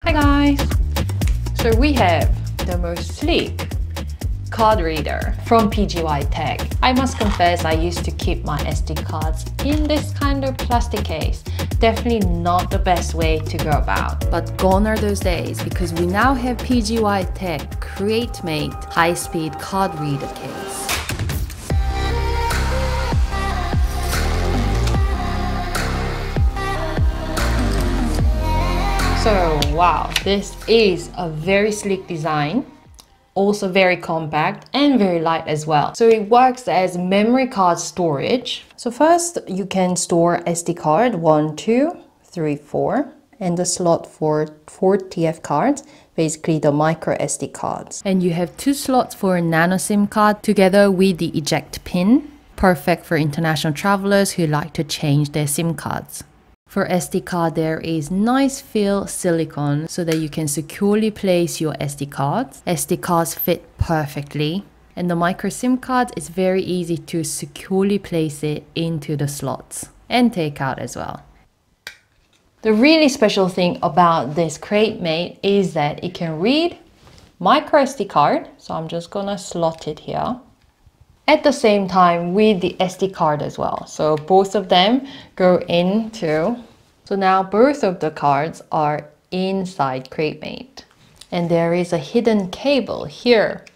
Hi guys! So we have the most sleek card reader from PGYTECH. I must confess I used to keep my SD cards in this kind of plastic case. Definitely not the best way to go about. But gone are those days because we now have PGYTECH CreateMate high-speed card reader case. So wow, this is a very sleek design, also very compact and very light as well. So it works as memory card storage. So first you can store SD card 1, 2, 3, 4 and the slot for 4 TF cards, basically the micro SD cards. And you have 2 slots for a Nano SIM card together with the eject pin, perfect for international travelers who like to change their SIM cards. For SD card, there is nice fill silicone so that you can securely place your SD cards. SD cards fit perfectly. And the micro SIM card is very easy to securely place it into the slots and take out as well. The really special thing about this CreateMate is that it can read micro SD card. So I'm just gonna slot it here. At the same time with the SD card as well. So both of them go into, so now both of the cards are inside CreateMate. And there is a hidden cable here,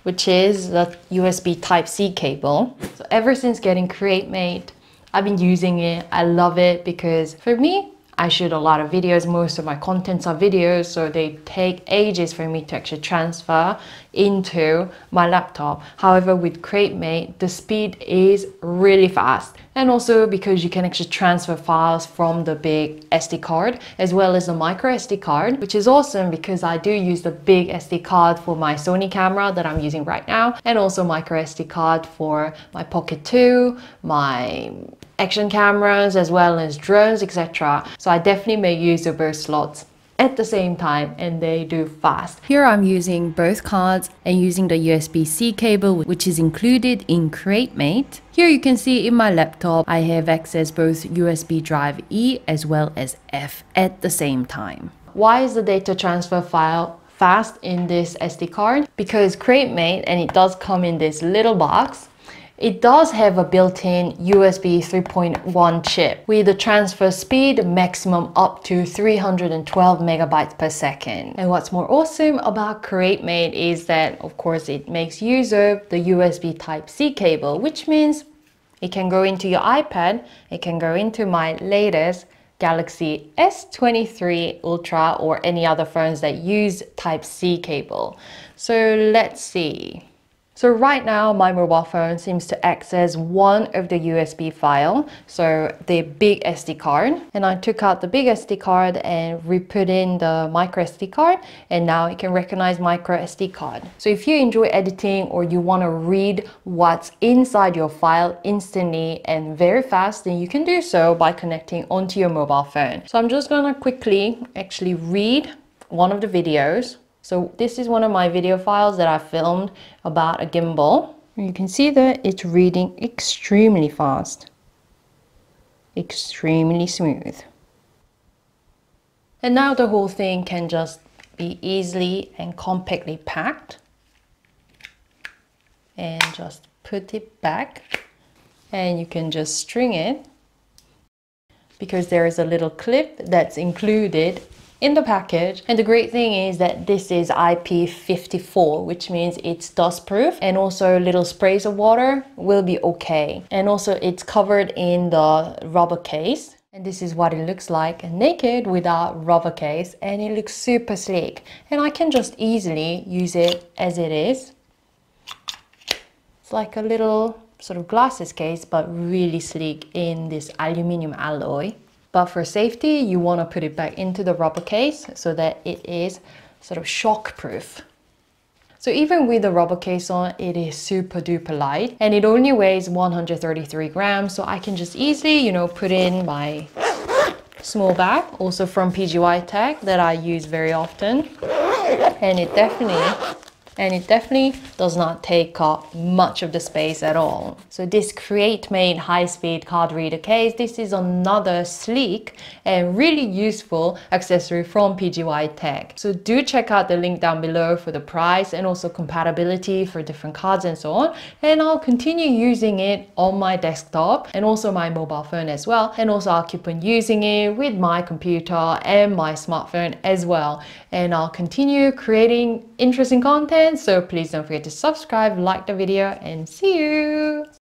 which is the USB Type-C cable. So ever since getting CreateMate, I've been using it. I love it because for me, I shoot a lot of videos. Most of my contents are videos, so they take ages for me to actually transfer into my laptop. However, with CreateMate, the speed is really fast. And also because you can actually transfer files from the big SD card as well as the micro SD card, which is awesome because I do use the big SD card for my Sony camera that I'm using right now, and also micro SD card for my Pocket 2, my action cameras, as well as drones, etc. So I definitely make use of both slots at the same time, and they do fast. Here I'm using both cards and using the USB-C cable, which is included in CreateMate. Here you can see in my laptop I have access both USB drive E as well as F at the same time. Why is the data transfer file fast in this SD card? Because CreateMate, and it does come in this little box, it does have a built-in USB 3.1 chip with a transfer speed maximum up to 312 megabytes per second. And what's more awesome about CreateMate is that, of course, it makes use of the USB Type-C cable, which means it can go into your iPad, it can go into my latest Galaxy S23 Ultra or any other phones that use Type-C cable. So let's see. So right now my mobile phone seems to access one of the USB file, so the big SD card, and I took out the big SD card and re-put in the micro SD card, and now it can recognize micro SD card. So if you enjoy editing or you want to read what's inside your file instantly and very fast, then you can do so by connecting onto your mobile phone. So I'm just gonna quickly actually read one of the videos. So this is one of my video files that I filmed about a gimbal. You can see that it's reading extremely fast, extremely smooth. And now the whole thing can just be easily and compactly packed. And just put it back. And you can just string it because there is a little clip that's included in the package. And the great thing is that this is IP54, which means it's dust proof, and also little sprays of water will be okay. And also it's covered in the rubber case. And this is what it looks like naked without rubber case, and it looks super sleek. And I can just easily use it as it is. It's like a little sort of glasses case, but really sleek in this aluminum alloy. But for safety, you want to put it back into the rubber case so that it is sort of shock proof. So even with the rubber case on, it is super duper light, and it only weighs 133 grams. So I can just easily, you know, put in my small bag, also from PGYTECH, that I use very often. And it definitely and it definitely does not take up much of the space at all. So this CreateMate high-speed card reader case, this is another sleek and really useful accessory from PGYTECH. So do check out the link down below for the price and also compatibility for different cards and so on. And I'll continue using it on my desktop and also my mobile phone as well. And also I'll keep on using it with my computer and my smartphone as well. And I'll continue creating interesting content. So please don't forget to subscribe, like the video, and see you.